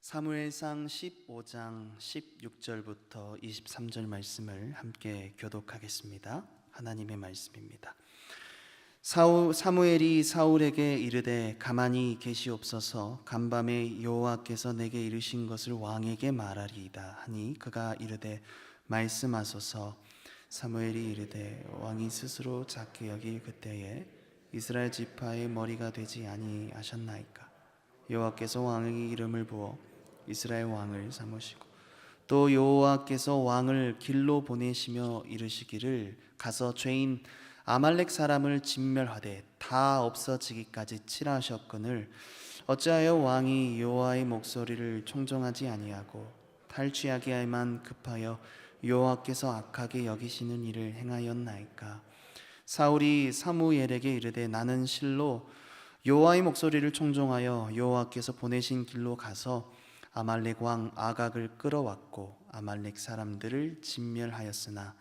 사무엘상 15장 16절부터 23절 말씀을 함께 교독하겠습니다. 하나님의 말씀입니다. 사무엘이 사울에게 이르되 가만히 계시옵소서. 간밤에 여호와께서 내게 이르신 것을 왕에게 말하리이다 하니 그가 이르되 말씀하소서. 사무엘이 이르되 왕이 스스로 작게 여길 그때에 이스라엘 지파의 머리가 되지 아니하셨나이까. 여호와께서 왕에게 이름을 부어 이스라엘 왕을 삼으시고 또 여호와께서 왕을 길로 보내시며 이르시기를 가서 죄인 아말렉 사람을 진멸하되 다 없어지기까지 치라 하셨거늘 어찌하여 왕이 여호와의 목소리를 청종하지 아니하고 탈취하기에만 급하여 여호와께서 악하게 여기시는 일을 행하였나이까. 사울이 사무엘에게 이르되 나는 실로 여호와의 목소리를 청종하여 여호와께서 보내신 길로 가서 아말렉 왕 아각을 끌어왔고 아말렉 사람들을 진멸하였으나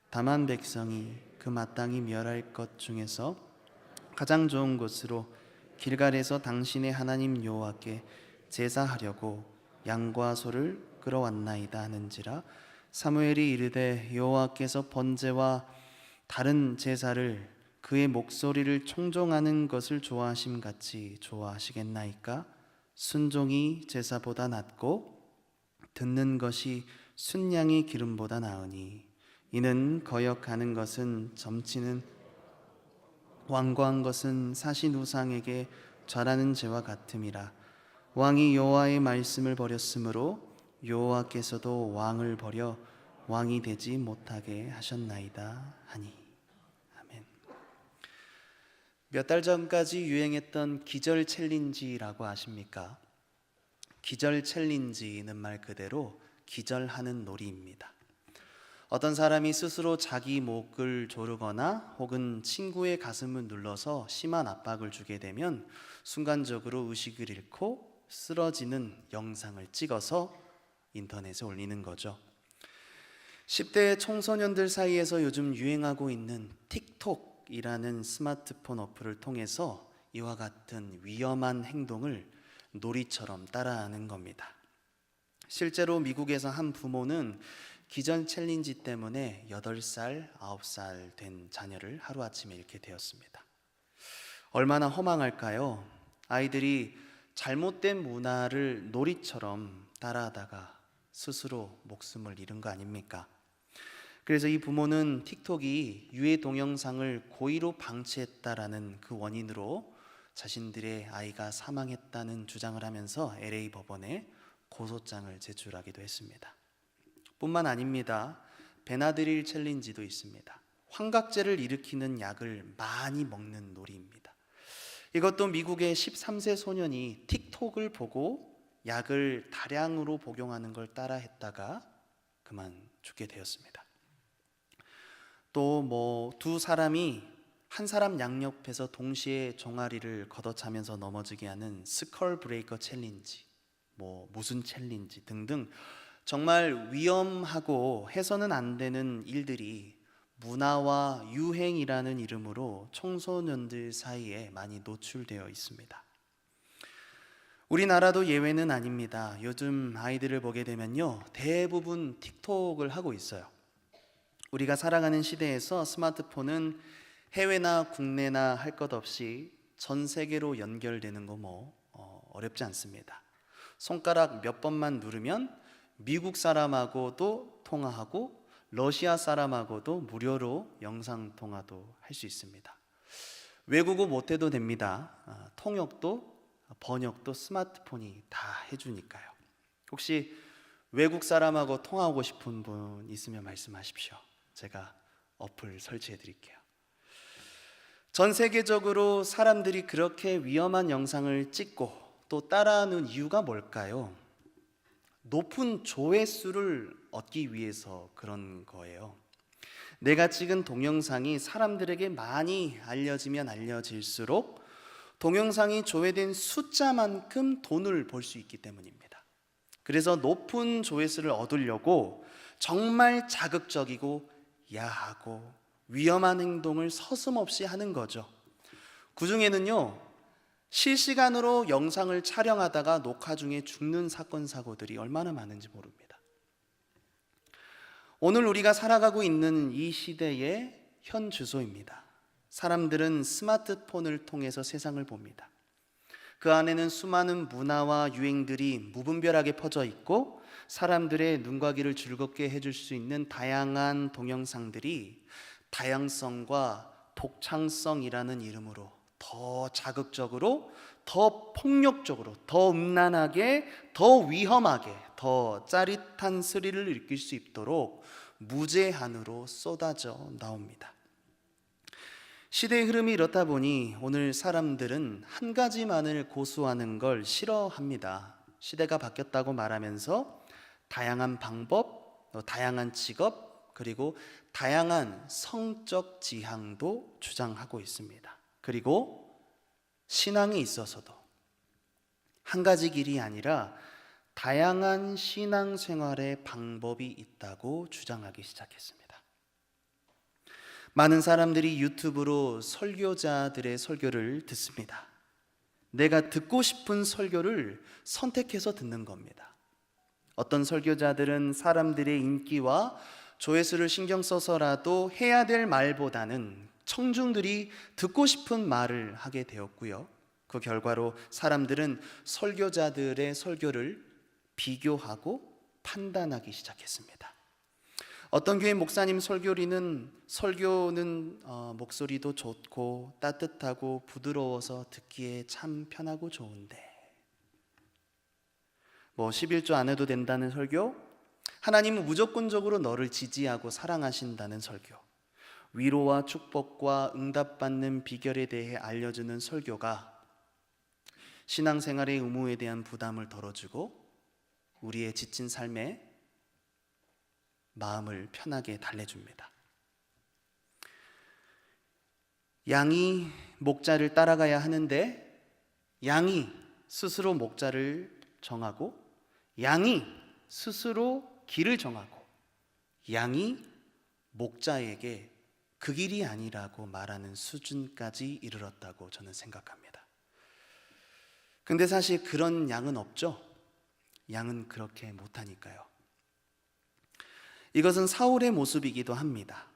다만 백성이 그 마땅히 멸할 것 중에서 가장 좋은 곳으로 길갈에서 당신의 하나님 여호와께 제사하려고 양과 소를 끌어왔나이다 하는지라. 사무엘이 이르되 여호와께서 번제와 다른 제사를 그의 목소리를 청종하는 것을 좋아하심 같이 좋아하시겠나이까. 순종이 제사보다 낫고 듣는 것이 순양의 기름보다 나으니 이는 거역하는 것은 점치는 완고한 것은 사신 우상에게 절하는 죄와 같음이라. 왕이 여호와의 말씀을 버렸으므로 여호와께서도 왕을 버려 왕이 되지 못하게 하셨나이다 하니. 몇 달 전까지 유행했던 기절 챌린지라고 아십니까? 기절 챌린지는 말 그대로 기절하는 놀이입니다. 어떤 사람이 스스로 자기 목을 조르거나 혹은 친구의 가슴을 눌러서 심한 압박을 주게 되면 순간적으로 의식을 잃고 쓰러지는 영상을 찍어서 인터넷에 올리는 거죠. 10대 청소년들 사이에서 요즘 유행하고 있는 틱톡 이라는 스마트폰 어플을 통해서 이와 같은 위험한 행동을 놀이처럼 따라하는 겁니다. 실제로 미국에서 한 부모는 기절 챌린지 때문에 8살, 9살 된 자녀를 하루아침에 잃게 되었습니다. 얼마나 허망할까요? 아이들이 잘못된 문화를 놀이처럼 따라하다가 스스로 목숨을 잃은 거 아닙니까? 그래서 이 부모는 틱톡이 유해 동영상을 고의로 방치했다라는 그 원인으로 자신들의 아이가 사망했다는 주장을 하면서 LA 법원에 고소장을 제출하기도 했습니다. 뿐만 아닙니다. 베나드릴 챌린지도 있습니다. 환각제를 일으키는 약을 많이 먹는 놀이입니다. 이것도 미국의 13세 소년이 틱톡을 보고 약을 다량으로 복용하는 걸 따라했다가 그만 죽게 되었습니다. 또 두 사람이 한 사람 양옆에서 동시에 종아리를 걷어차면서 넘어지게 하는 스컬 브레이커 챌린지, 무슨 챌린지 등등 정말 위험하고 해서는 안 되는 일들이 문화와 유행이라는 이름으로 청소년들 사이에 많이 노출되어 있습니다. 우리나라도 예외는 아닙니다. 요즘 아이들을 보게 되면요, 대부분 틱톡을 하고 있어요. 우리가 살아가는 시대에서 스마트폰은 해외나 국내나 할 것 없이 전 세계로 연결되는 거 어렵지 않습니다. 손가락 몇 번만 누르면 미국 사람하고도 통화하고 러시아 사람하고도 무료로 영상 통화도 할 수 있습니다. 외국어 못해도 됩니다. 통역도 번역도 스마트폰이 다 해주니까요. 혹시 외국 사람하고 통화하고 싶은 분 있으면 말씀하십시오. 제가 어플 설치해 드릴게요. 전 세계적으로 사람들이 그렇게 위험한 영상을 찍고 또 따라하는 이유가 뭘까요? 높은 조회수를 얻기 위해서 그런 거예요. 내가 찍은 동영상이 사람들에게 많이 알려지면 알려질수록 동영상이 조회된 숫자만큼 돈을 벌 수 있기 때문입니다. 그래서 높은 조회수를 얻으려고 정말 자극적이고 야하고 위험한 행동을 서슴없이 하는 거죠. 그 중에는요, 실시간으로 영상을 촬영하다가 녹화 중에 죽는 사건 사고들이 얼마나 많은지 모릅니다. 오늘 우리가 살아가고 있는 이 시대의 현 주소입니다. 사람들은 스마트폰을 통해서 세상을 봅니다. 그 안에는 수많은 문화와 유행들이 무분별하게 퍼져 있고 사람들의 눈과 귀를 즐겁게 해줄 수 있는 다양한 동영상들이 다양성과 독창성이라는 이름으로 더 자극적으로, 더 폭력적으로, 더 음란하게, 더 위험하게, 더 짜릿한 스릴을 느낄 수 있도록 무제한으로 쏟아져 나옵니다. 시대의 흐름이 이렇다 보니 오늘 사람들은 한 가지만을 고수하는 걸 싫어합니다. 시대가 바뀌었다고 말하면서 다양한 방법, 다양한 직업, 그리고 다양한 성적 지향도 주장하고 있습니다. 그리고 신앙에 있어서도 한 가지 길이 아니라 다양한 신앙생활의 방법이 있다고 주장하기 시작했습니다. 많은 사람들이 유튜브로 설교자들의 설교를 듣습니다. 내가 듣고 싶은 설교를 선택해서 듣는 겁니다. 어떤 설교자들은 사람들의 인기와 조회수를 신경 써서라도 해야 될 말보다는 청중들이 듣고 싶은 말을 하게 되었고요. 그 결과로 사람들은 설교자들의 설교를 비교하고 판단하기 시작했습니다. 어떤 교회 목사님 설교는 목소리도 좋고 따뜻하고 부드러워서 듣기에 참 편하고 좋은데 11조 안 해도 된다는 설교, 하나님은 무조건적으로 너를 지지하고 사랑하신다는 설교, 위로와 축복과 응답받는 비결에 대해 알려주는 설교가 신앙생활의 의무에 대한 부담을 덜어주고 우리의 지친 삶에 마음을 편하게 달래줍니다. 양이 목자를 따라가야 하는데 양이 스스로 목자를 정하고 양이 스스로 길을 정하고 양이 목자에게 그 길이 아니라고 말하는 수준까지 이르렀다고 저는 생각합니다. 근데 사실 그런 양은 없죠. 양은 그렇게 못하니까요. 이것은 사울의 모습이기도 합니다.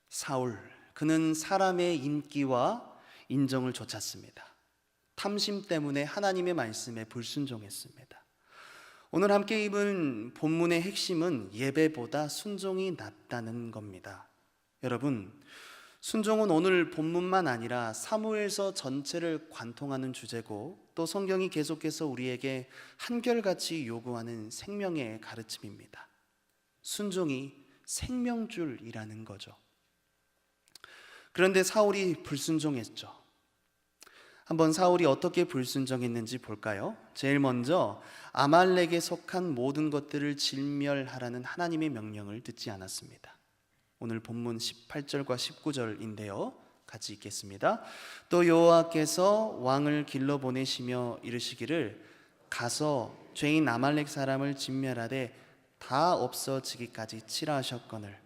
사울, 그는 사람의 인기와 인정을 좇았습니다. 탐심 때문에 하나님의 말씀에 불순종했습니다. 오늘 함께 읽은 본문의 핵심은 예배보다 순종이 낫다는 겁니다. 여러분, 순종은 오늘 본문만 아니라 사무엘서 전체를 관통하는 주제고 또 성경이 계속해서 우리에게 한결같이 요구하는 생명의 가르침입니다. 순종이 생명줄이라는 거죠. 그런데 사울이 불순종했죠. 한번 사울이 어떻게 불순종했는지 볼까요? 제일 먼저 아말렉에 속한 모든 것들을 진멸하라는 하나님의 명령을 듣지 않았습니다. 오늘 본문 18절과 19절인데요. 같이 읽겠습니다. 또 여호와께서 왕을 길러 보내시며 이르시기를 가서 죄인 아말렉 사람을 진멸하되 다 없어지기까지 치라 하셨거늘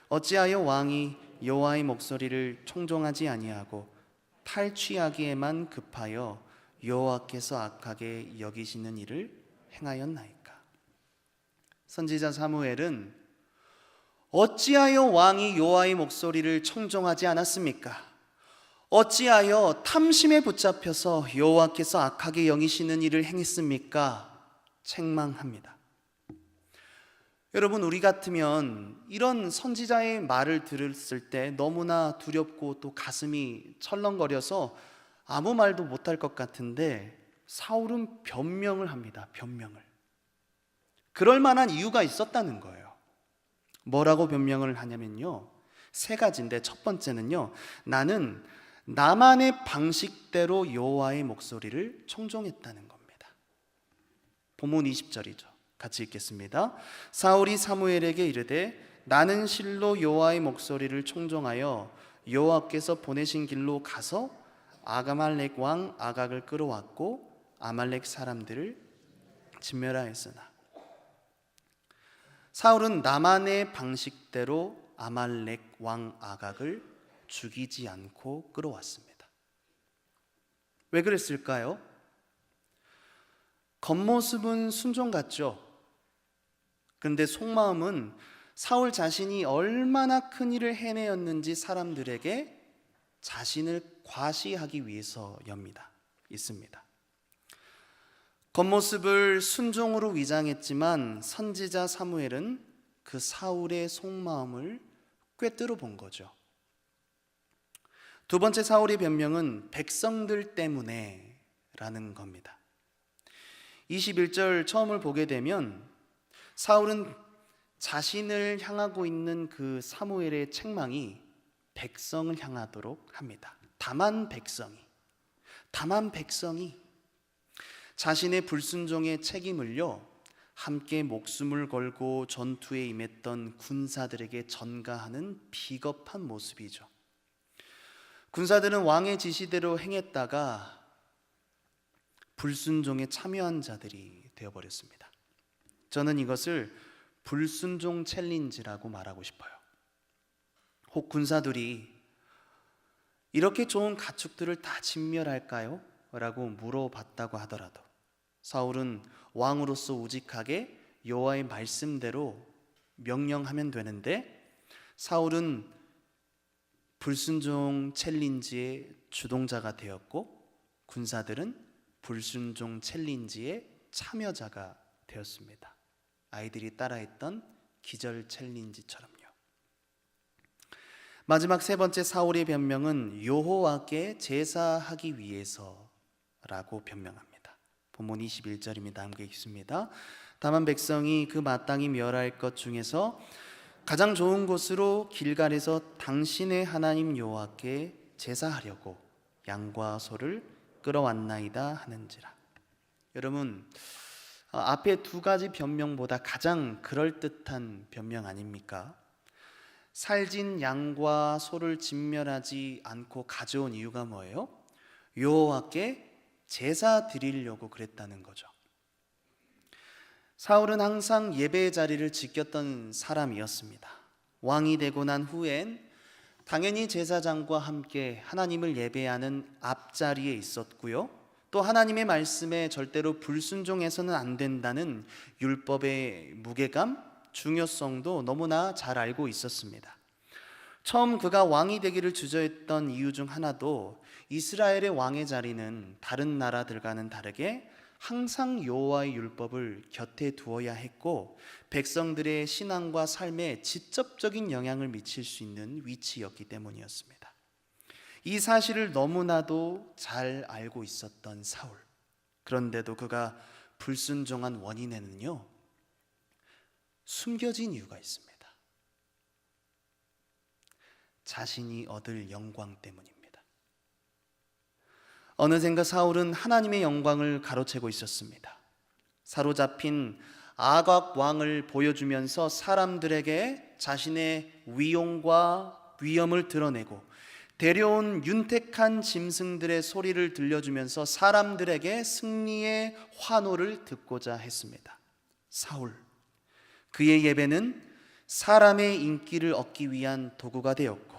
어찌하여 왕이 여호와의 목소리를 청종하지 아니하고 탈취하기에만 급하여 여호와께서 악하게 여기시는 일을 행하였나이까. 선지자 사무엘은 어찌하여 왕이 여호와의 목소리를 청종하지 않았습니까? 어찌하여 탐심에 붙잡혀서 여호와께서 악하게 여기시는 일을 행했습니까? 책망합니다. 여러분, 우리 같으면 이런 선지자의 말을 들었을 때 너무나 두렵고 또 가슴이 철렁거려서 아무 말도 못할 것 같은데 사울은 변명을 합니다. 변명을. 그럴 만한 이유가 있었다는 거예요. 뭐라고 변명을 하냐면요, 세 가지인데 첫 번째는요, 나는 나만의 방식대로 여호와의 목소리를 청종했다는 겁니다. 본문 20절이죠. 같이 읽겠습니다. 사울이 사무엘에게 이르되 나는 실로 여호와의 목소리를 청종하여 여호와께서 보내신 길로 가서 아말렉 왕 아각을 끌어왔고 아말렉 사람들을 진멸하였으나. 사울은 나만의 방식대로 아말렉 왕 아각을 죽이지 않고 끌어왔습니다. 왜 그랬을까요? 겉모습은 순종 같죠. 그런데 속마음은 사울 자신이 얼마나 큰 일을 해내었는지 사람들에게 자신을 과시하기 위해서입니다. 있습니다. 겉모습을 순종으로 위장했지만 선지자 사무엘은 그 사울의 속마음을 꿰뚫어 본 거죠. 두 번째 사울의 변명은 백성들 때문에 라는 겁니다. 21절 처음을 보게 되면 사울은 자신을 향하고 있는 그 사무엘의 책망이 백성을 향하도록 합니다. 다만 백성이 자신의 불순종의 책임을요 함께 목숨을 걸고 전투에 임했던 군사들에게 전가하는 비겁한 모습이죠. 군사들은 왕의 지시대로 행했다가 불순종에 참여한 자들이 되어버렸습니다. 저는 이것을 불순종 챌린지라고 말하고 싶어요. 혹 군사들이 이렇게 좋은 가축들을 다 진멸할까요? 라고 물어봤다고 하더라도 사울은 왕으로서 우직하게 여호와의 말씀대로 명령하면 되는데 사울은 불순종 챌린지의 주동자가 되었고 군사들은 불순종 챌린지의 참여자가 되었습니다. 아이들이 따라했던 기절 챌린지처럼요. 마지막 세 번째 사울의 변명은 여호와께 제사하기 위해서라고 변명합니다. 본문 21절입니다. 함께 읽습니다. 다만 백성이 그 마땅히 멸할 것 중에서 가장 좋은 곳으로 길갈에서 당신의 하나님 여호와께 제사하려고 양과 소를 끌어왔나이다 하는지라. 여러분, 앞에 두 가지 변명보다 가장 그럴듯한 변명 아닙니까? 살진 양과 소를 진멸하지 않고 가져온 이유가 뭐예요? 여호와께 제사 드리려고 그랬다는 거죠. 사울은 항상 예배의 자리를 지켰던 사람이었습니다. 왕이 되고 난 후엔 당연히 제사장과 함께 하나님을 예배하는 앞자리에 있었고요. 또 하나님의 말씀에 절대로 불순종해서는 안 된다는 율법의 무게감, 중요성도 너무나 잘 알고 있었습니다. 처음 그가 왕이 되기를 주저했던 이유 중 하나도 이스라엘의 왕의 자리는 다른 나라들과는 다르게 항상 여호와의 율법을 곁에 두어야 했고 백성들의 신앙과 삶에 직접적인 영향을 미칠 수 있는 위치였기 때문이었습니다. 이 사실을 너무나도 잘 알고 있었던 사울. 그런데도 그가 불순종한 원인에는요 숨겨진 이유가 있습니다. 자신이 얻을 영광 때문입니다. 어느샌가 사울은 하나님의 영광을 가로채고 있었습니다. 사로잡힌 아각 왕을 보여주면서 사람들에게 자신의 위용과 위엄을 드러내고 데려온 윤택한 짐승들의 소리를 들려주면서 사람들에게 승리의 환호를 듣고자 했습니다. 사울, 그의 예배는 사람의 인기를 얻기 위한 도구가 되었고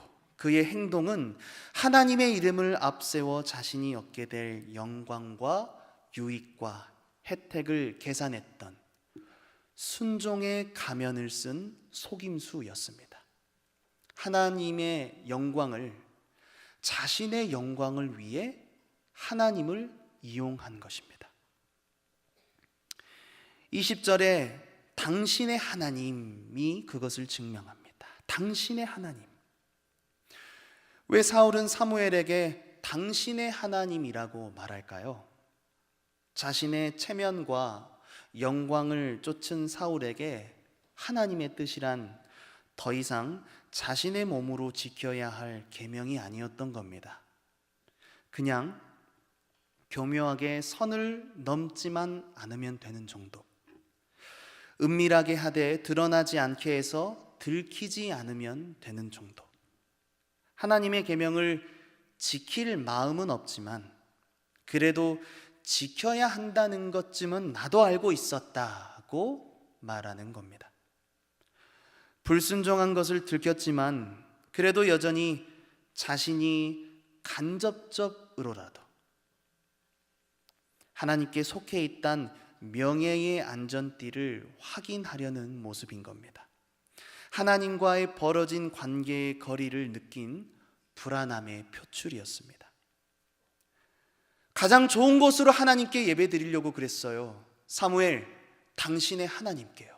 그의 행동은 하나님의 이름을 앞세워 자신이 얻게 될 영광과 유익과 혜택을 계산했던 순종의 가면을 쓴 속임수였습니다. 하나님의 영광을 자신의 영광을 위해 하나님을 이용한 것입니다. 20절에 당신의 하나님이 그것을 증명합니다. 당신의 하나님. 왜 사울은 사무엘에게 당신의 하나님이라고 말할까요? 자신의 체면과 영광을 쫓은 사울에게 하나님의 뜻이란 더 이상 자신의 몸으로 지켜야 할 계명이 아니었던 겁니다. 그냥 교묘하게 선을 넘지만 않으면 되는 정도. 은밀하게 하되 드러나지 않게 해서 들키지 않으면 되는 정도. 하나님의 계명을 지킬 마음은 없지만 그래도 지켜야 한다는 것쯤은 나도 알고 있었다고 말하는 겁니다. 불순종한 것을 들켰지만 그래도 여전히 자신이 간접적으로라도 하나님께 속해 있단 명예의 안전띠를 확인하려는 모습인 겁니다. 하나님과의 벌어진 관계의 거리를 느낀 불안함의 표출이었습니다. 가장 좋은 곳으로 하나님께 예배 드리려고 그랬어요. 사무엘, 당신의 하나님께요.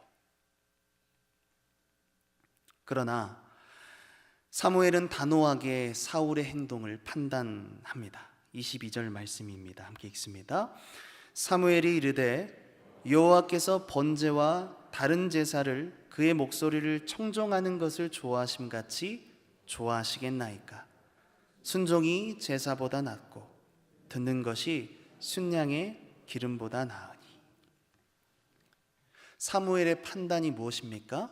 그러나 사무엘은 단호하게 사울의 행동을 판단합니다. 22절 말씀입니다. 함께 읽습니다. 사무엘이 이르되 여호와께서 번제와 다른 제사를 그의 목소리를 청종하는 것을 좋아하심같이 좋아하시겠나이까. 순종이 제사보다 낫고 듣는 것이 순양의 기름보다 나으니. 사무엘의 판단이 무엇입니까?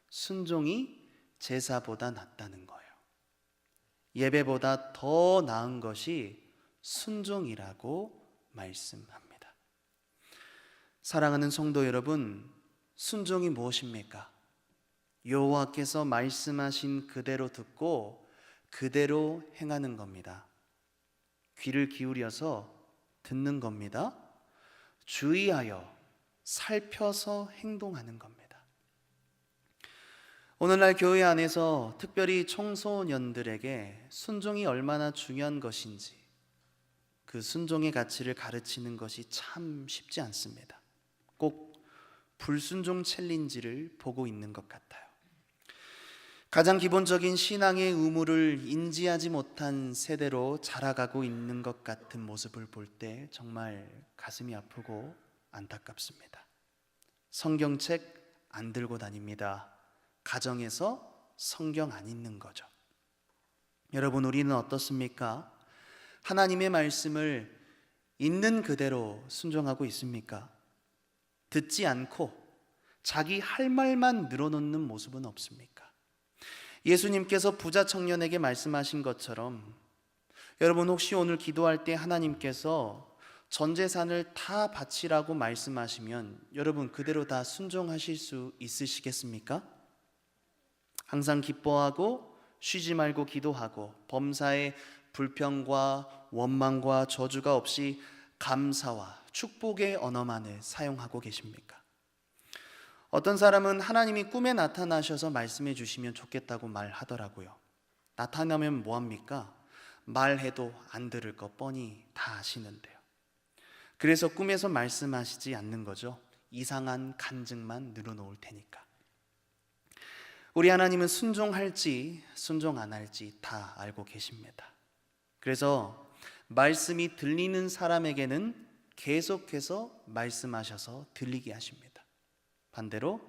순종이 제사보다 낫다는 거예요. 예배보다 더 나은 것이 순종이라고 말씀합니다. 사랑하는 성도 여러분, 순종이 무엇입니까? 여호와께서 말씀하신 그대로 듣고 그대로 행하는 겁니다. 귀를 기울여서 듣는 겁니다. 주의하여 살펴서 행동하는 겁니다. 오늘날 교회 안에서 특별히 청소년들에게 순종이 얼마나 중요한 것인지, 그 순종의 가치를 가르치는 것이 참 쉽지 않습니다. 꼭 불순종 챌린지를 보고 있는 것 같아요. 가장 기본적인 신앙의 의무를 인지하지 못한 세대로 자라가고 있는 것 같은 모습을 볼 때 정말 가슴이 아프고 안타깝습니다. 성경책 안 들고 다닙니다. 가정에서 성경 안 읽는 거죠. 여러분, 우리는 어떻습니까? 하나님의 말씀을 있는 그대로 순종하고 있습니까? 듣지 않고 자기 할 말만 늘어놓는 모습은 없습니까? 예수님께서 부자 청년에게 말씀하신 것처럼 여러분, 혹시 오늘 기도할 때 하나님께서 전 재산을 다 바치라고 말씀하시면 여러분 그대로 다 순종하실 수 있으시겠습니까? 항상 기뻐하고 쉬지 말고 기도하고 범사에 불평과 원망과 저주가 없이 감사와 축복의 언어만을 사용하고 계십니까? 어떤 사람은 하나님이 꿈에 나타나셔서 말씀해 주시면 좋겠다고 말하더라고요. 나타나면 뭐합니까? 말해도 안 들을 거 뻔히 다 아시는데요. 그래서 꿈에서 말씀하시지 않는 거죠. 이상한 간증만 늘어놓을 테니까. 우리 하나님은 순종할지 순종 안 할지 다 알고 계십니다. 그래서 말씀이 들리는 사람에게는 계속해서 말씀하셔서 들리게 하십니다. 반대로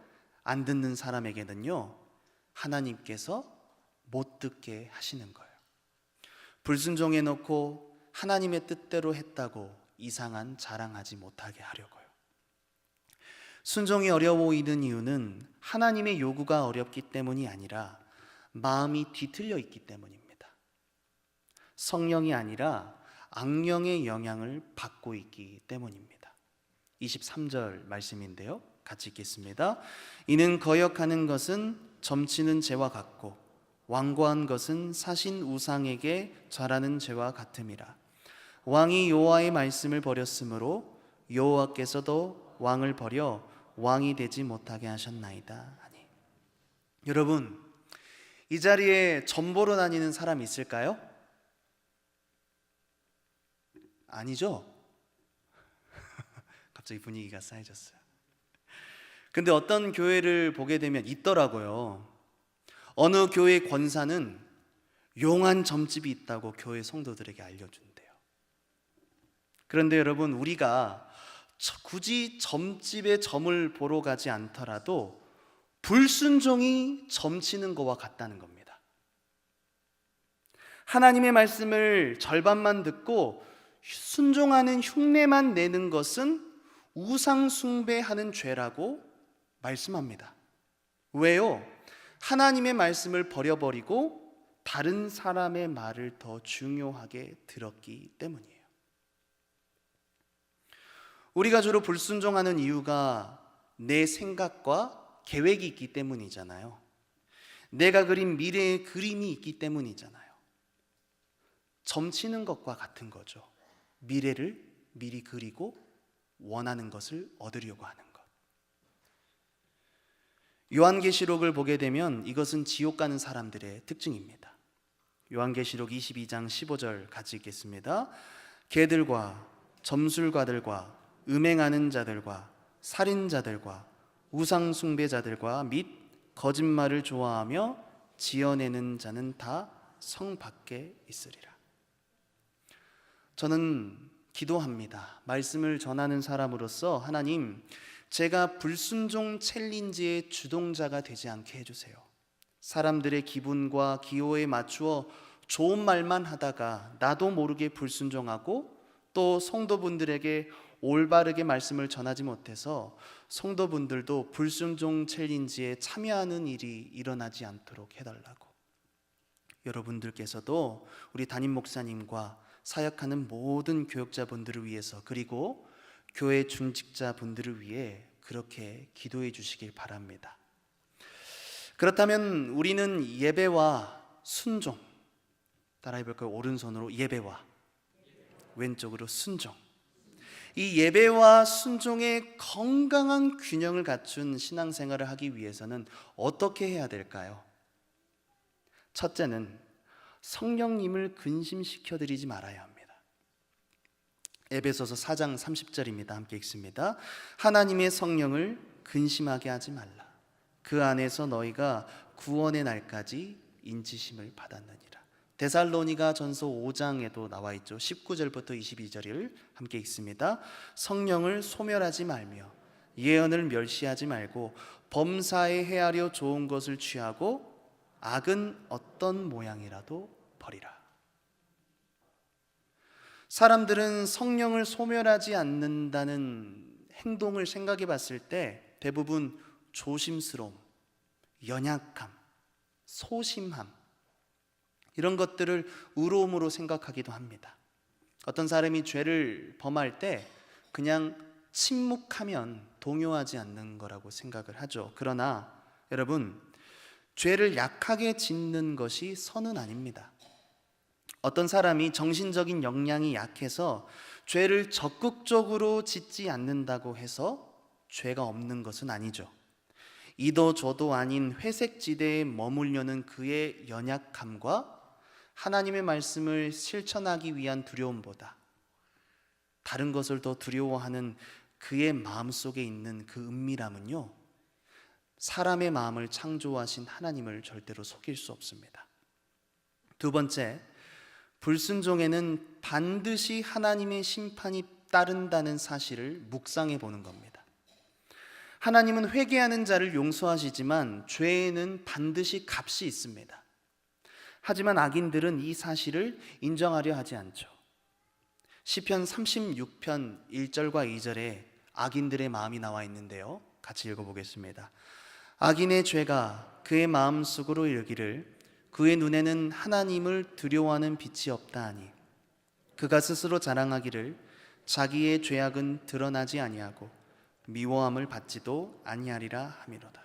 안 듣는 사람에게는요, 하나님께서 못 듣게 하시는 거예요. 불순종해 놓고 하나님의 뜻대로 했다고 이상한 자랑하지 못하게 하려고요. 순종이 어려워 보이는 이유는 하나님의 요구가 어렵기 때문이 아니라 마음이 뒤틀려 있기 때문입니다. 성령이 아니라 악령의 영향을 받고 있기 때문입니다. 23절 말씀인데요, 같이 읽겠습니다. 이는 거역하는 것은 점치는 죄와 같고 완고한 것은 사신 우상에게 절하는 죄와 같음이라. 왕이 여호와의 말씀을 버렸으므로 여호와께서도 왕을 버려 왕이 되지 못하게 하셨나이다 하니. 여러분, 이 자리에 전보로 다니는 사람 있을까요? 아니죠? 갑자기 분위기가 싸해졌어요. 근데 어떤 교회를 보게 되면 있더라고요. 어느 교회 권사는 용한 점집이 있다고 교회 성도들에게 알려준대요. 그런데 여러분, 우리가 굳이 점집에 점을 보러 가지 않더라도 불순종이 점치는 것과 같다는 겁니다. 하나님의 말씀을 절반만 듣고 순종하는 흉내만 내는 것은 우상 숭배하는 죄라고 말씀합니다. 왜요? 하나님의 말씀을 버려버리고 다른 사람의 말을 더 중요하게 들었기 때문이에요. 우리가 주로 불순종하는 이유가 내 생각과 계획이 있기 때문이잖아요. 내가 그린 미래의 그림이 있기 때문이잖아요. 점치는 것과 같은 거죠. 미래를 미리 그리고 원하는 것을 얻으려고 하는 것. 요한계시록을 보게 되면 이것은 지옥 가는 사람들의 특징입니다. 요한계시록 22장 15절 같이 읽겠습니다. 개들과 점술가들과 음행하는 자들과 살인자들과 우상숭배자들과 및 거짓말을 좋아하며 지어내는 자는 다 성 밖에 있으리라. 저는 기도합니다. 말씀을 전하는 사람으로서 하나님, 제가 불순종 챌린지의 주동자가 되지 않게 해주세요. 사람들의 기분과 기호에 맞추어 좋은 말만 하다가 나도 모르게 불순종하고 또 성도분들에게 올바르게 말씀을 전하지 못해서 성도분들도 불순종 챌린지에 참여하는 일이 일어나지 않도록 해달라고. 여러분들께서도 우리 담임 목사님과 사역하는 모든 교역자분들을 위해서, 그리고 교회 중직자분들을 위해 그렇게 기도해 주시길 바랍니다. 그렇다면 우리는 예배와 순종, 따라해 볼까요? 오른손으로 예배와 왼쪽으로 순종. 이 예배와 순종의 건강한 균형을 갖춘 신앙생활을 하기 위해서는 어떻게 해야 될까요? 첫째는 성령님을 근심시켜 드리지 말아야 합니다. 에베소서 4장 30절입니다. 함께 읽습니다. 하나님의 성령을 근심하게 하지 말라. 그 안에서 너희가 구원의 날까지 인치심을 받았느니라. 데살로니가 전서 5장에도 나와 있죠. 19절부터 22절을 함께 읽습니다. 성령을 소멸하지 말며 예언을 멸시하지 말고 범사에 헤아려 좋은 것을 취하고 악은 어떤 모양이라도 버리라. 사람들은 성령을 소멸하지 않는다는 행동을 생각해 봤을 때 대부분 조심스러움, 연약함, 소심함, 이런 것들을 의로움으로 생각하기도 합니다. 어떤 사람이 죄를 범할 때 그냥 침묵하면 동요하지 않는 거라고 생각을 하죠. 그러나 여러분, 죄를 약하게 짓는 것이 선은 아닙니다. 어떤 사람이 정신적인 역량이 약해서 죄를 적극적으로 짓지 않는다고 해서 죄가 없는 것은 아니죠. 이도 저도 아닌 회색 지대에 머물려는 그의 연약함과 하나님의 말씀을 실천하기 위한 두려움보다 다른 것을 더 두려워하는 그의 마음속에 있는 그 은밀함은요, 사람의 마음을 창조하신 하나님을 절대로 속일 수 없습니다. 두 번째, 불순종에는 반드시 하나님의 심판이 따른다는 사실을 묵상해 보는 겁니다. 하나님은 회개하는 자를 용서하시지만 죄에는 반드시 값이 있습니다. 하지만 악인들은 이 사실을 인정하려 하지 않죠. 시편 36편 1절과 2절에 악인들의 마음이 나와 있는데요, 같이 읽어보겠습니다. 악인의 죄가 그의 마음속으로 이르기를 그의 눈에는 하나님을 두려워하는 빛이 없다 하니 그가 스스로 자랑하기를 자기의 죄악은 드러나지 아니하고 미워함을 받지도 아니하리라 함이로다.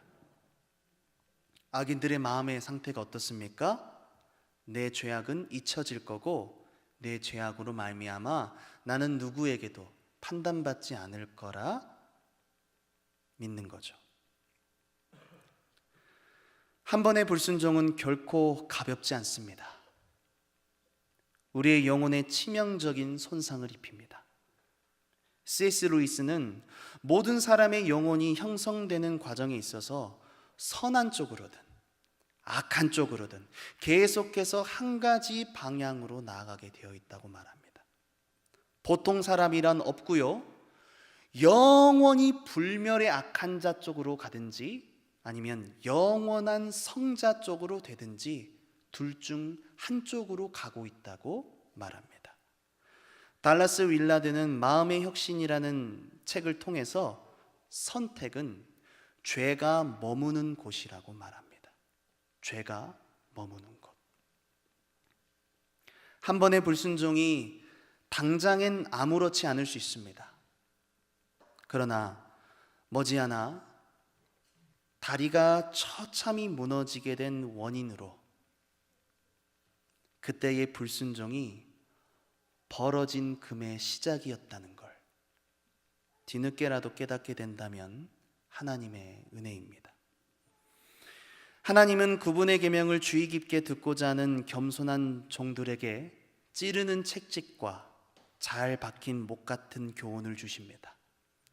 악인들의 마음의 상태가 어떻습니까? 내 죄악은 잊혀질 거고 내 죄악으로 말미암아 나는 누구에게도 판단받지 않을 거라 믿는 거죠. 한 번의 불순종은 결코 가볍지 않습니다. 우리의 영혼에 치명적인 손상을 입힙니다. C.S. 루이스는 모든 사람의 영혼이 형성되는 과정에 있어서 선한 쪽으로든 악한 쪽으로든 계속해서 한 가지 방향으로 나아가게 되어 있다고 말합니다. 보통 사람이란 없고요, 영원히 불멸의 악한 자 쪽으로 가든지 아니면 영원한 성자 쪽으로 되든지 둘 중 한쪽으로 가고 있다고 말합니다. 달라스 윌라드는 마음의 혁신이라는 책을 통해서 선택은 죄가 머무는 곳이라고 말합니다. 죄가 머무는 곳. 한 번의 불순종이 당장엔 아무렇지 않을 수 있습니다. 그러나 머지않아 다리가 처참히 무너지게 된 원인으로 그때의 불순종이 벌어진 금의 시작이었다는 걸 뒤늦게라도 깨닫게 된다면 하나님의 은혜입니다. 하나님은 그분의 계명을 주의 깊게 듣고자 하는 겸손한 종들에게 찌르는 채찍과 잘 박힌 목 같은 교훈을 주십니다.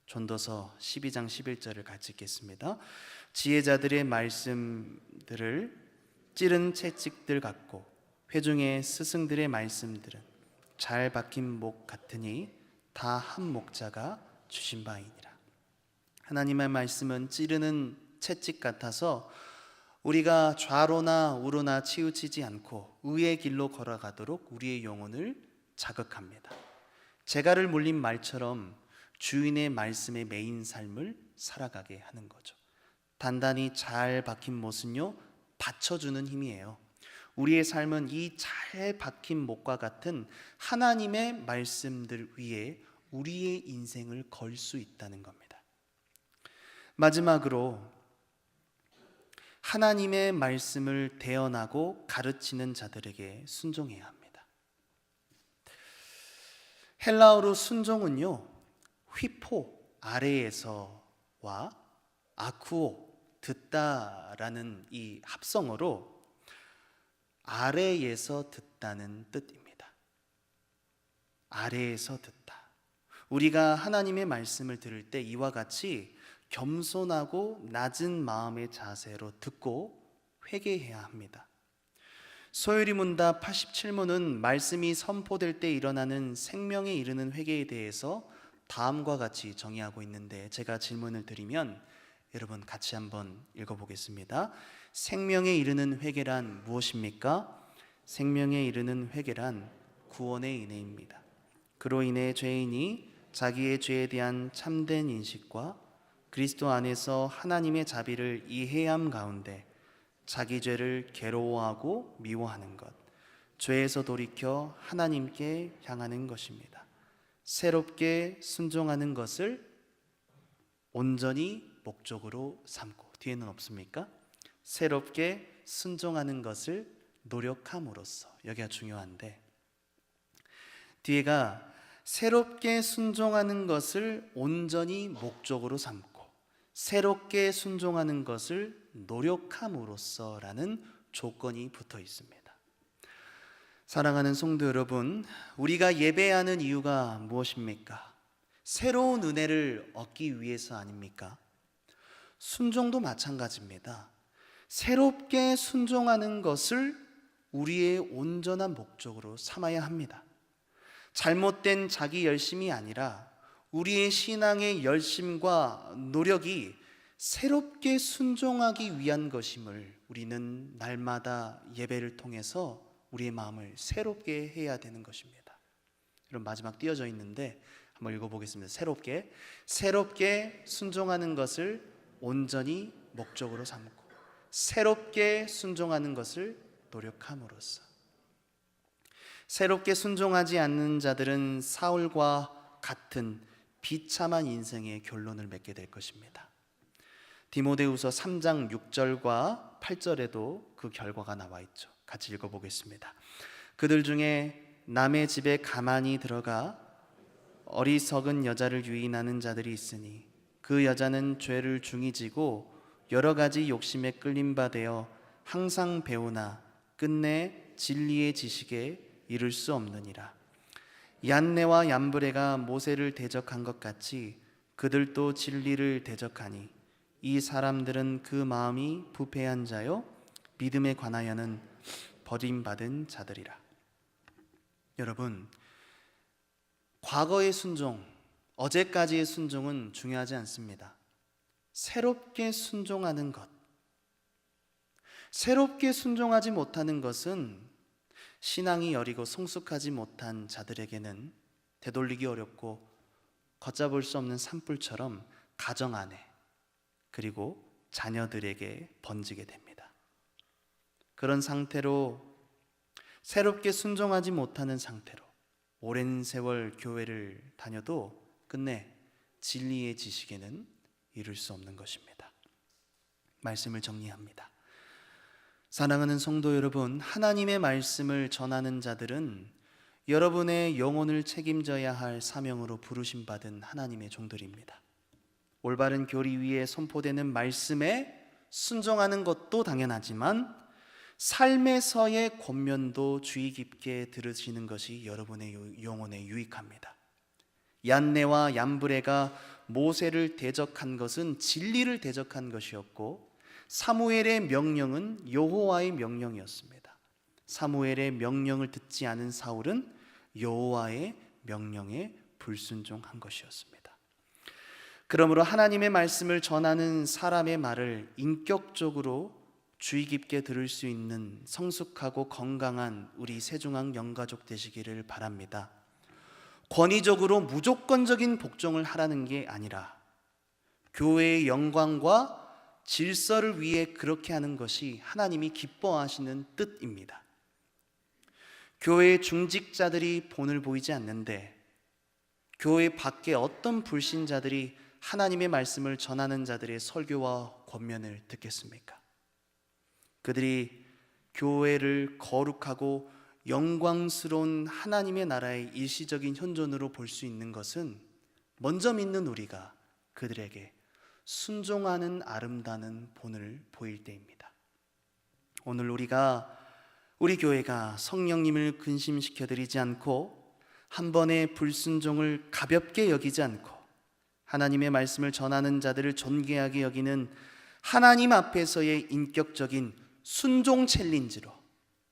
전도서 12장 11절을 같이 읽겠습니다. 지혜자들의 말씀들을 찌른 채찍들 같고 회중의 스승들의 말씀들은 잘 박힌 목 같으니 다 한 목자가 주신 바이니라. 하나님의 말씀은 찌르는 채찍 같아서 우리가 좌로나 우로나 치우치지 않고 의의 길로 걸어가도록 우리의 영혼을 자극합니다. 재갈을 물린 말처럼 주인의 말씀에 매인 삶을 살아가게 하는 거죠. 단단히 잘 박힌 못은요, 받쳐주는 힘이에요. 우리의 삶은 이 잘 박힌 못과 같은 하나님의 말씀들 위에 우리의 인생을 걸 수 있다는 겁니다. 마지막으로 하나님의 말씀을 대언하고 가르치는 자들에게 순종해야 합니다. 헬라어로 순종은요, 휘포 아래에서와 아쿠오 듣다라는 이 합성어로 아래에서 듣다는 뜻입니다. 아래에서 듣다. 우리가 하나님의 말씀을 들을 때 이와 같이 겸손하고 낮은 마음의 자세로 듣고 회개해야 합니다. 소율이 문답 87문은 말씀이 선포될 때 일어나는 생명에 이르는 회개에 대해서 다음과 같이 정의하고 있는데, 제가 질문을 드리면 여러분 같이 한번 읽어보겠습니다. 생명에 이르는 회개란 무엇입니까? 생명에 이르는 회개란 구원의 은혜입니다. 그로 인해 죄인이 자기의 죄에 대한 참된 인식과 그리스도 안에서 하나님의 자비를 이해함 가운데 자기 죄를 괴로워하고 미워하는 것, 죄에서 돌이켜 하나님께 향하는 것입니다. 새롭게 순종하는 것을 온전히 목적으로 삼고, 뒤에는 없습니까? 새롭게 순종하는 것을 노력함으로써, 여기가 중요한데, 뒤에가 새롭게 순종하는 것을 온전히 목적으로 삼고 새롭게 순종하는 것을 노력함으로써라는 조건이 붙어 있습니다. 사랑하는 성도 여러분, 우리가 예배하는 이유가 무엇입니까? 새로운 은혜를 얻기 위해서 아닙니까? 순종도 마찬가지입니다. 새롭게 순종하는 것을 우리의 온전한 목적으로 삼아야 합니다. 잘못된 자기 열심이 아니라 우리의 신앙의 열심과 노력이 새롭게 순종하기 위한 것임을 우리는 날마다 예배를 통해서 우리의 마음을 새롭게 해야 되는 것입니다. 여러분, 마지막 띄어져 있는데 한번 읽어보겠습니다. 새롭게 순종하는 것을 온전히 목적으로 삼고 새롭게 순종하는 것을 노력함으로써. 새롭게 순종하지 않는 자들은 사울과 같은 비참한 인생의 결론을 맺게 될 것입니다. 디모데후서 3장 6절과 8절에도 그 결과가 나와 있죠. 같이 읽어보겠습니다. 그들 중에 남의 집에 가만히 들어가 어리석은 여자를 유인하는 자들이 있으니 그 여자는 죄를 중히 지고 여러 가지 욕심에 끌림 바 되어 항상 배우나 끝내 진리의 지식에 이를 수 없느니라. 얀네와 얀브레가 모세를 대적한 것 같이 그들도 진리를 대적하니 이 사람들은 그 마음이 부패한 자요 믿음에 관하여는 버림받은 자들이라. 여러분, 과거의 순종, 어제까지의 순종은 중요하지 않습니다. 새롭게 순종하는 것, 새롭게 순종하지 못하는 것은 신앙이 여리고 성숙하지 못한 자들에게는 되돌리기 어렵고 걷잡을 수 없는 산불처럼 가정 안에 그리고 자녀들에게 번지게 됩니다. 그런 상태로 새롭게 순종하지 못하는 상태로 오랜 세월 교회를 다녀도 끝내 진리의 지식에는 이를 수 없는 것입니다. 말씀을 정리합니다. 사랑하는 성도 여러분, 하나님의 말씀을 전하는 자들은 여러분의 영혼을 책임져야 할 사명으로 부르심 받은 하나님의 종들입니다. 올바른 교리 위에 선포되는 말씀에 순종하는 것도 당연하지만 삶에서의 권면도 주의 깊게 들으시는 것이 여러분의 영혼에 유익합니다. 얀네와 얀브레가 모세를 대적한 것은 진리를 대적한 것이었고 사무엘의 명령은 여호와의 명령이었습니다. 사무엘의 명령을 듣지 않은 사울은 여호와의 명령에 불순종한 것이었습니다. 그러므로 하나님의 말씀을 전하는 사람의 말을 인격적으로 주의 깊게 들을 수 있는 성숙하고 건강한 우리 세중앙 영가족 되시기를 바랍니다. 권위적으로 무조건적인 복종을 하라는 게 아니라 교회의 영광과 질서를 위해 그렇게 하는 것이 하나님이 기뻐하시는 뜻입니다. 교회의 중직자들이 본을 보이지 않는데 교회 밖에 어떤 불신자들이 하나님의 말씀을 전하는 자들의 설교와 권면을 듣겠습니까? 그들이 교회를 거룩하고 영광스러운 하나님의 나라의 일시적인 현존으로 볼 수 있는 것은 먼저 믿는 우리가 그들에게 순종하는 아름다운 본을 보일 때입니다. 오늘 우리 교회가 성령님을 근심시켜드리지 않고 한 번의 불순종을 가볍게 여기지 않고 하나님의 말씀을 전하는 자들을 존귀하게 여기는 하나님 앞에서의 인격적인 순종 챌린지로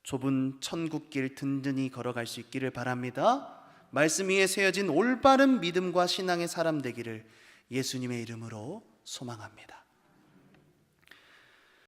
좁은 천국길 든든히 걸어갈 수 있기를 바랍니다. 말씀 위에 세워진 올바른 믿음과 신앙의 사람 되기를 예수님의 이름으로 소망합니다.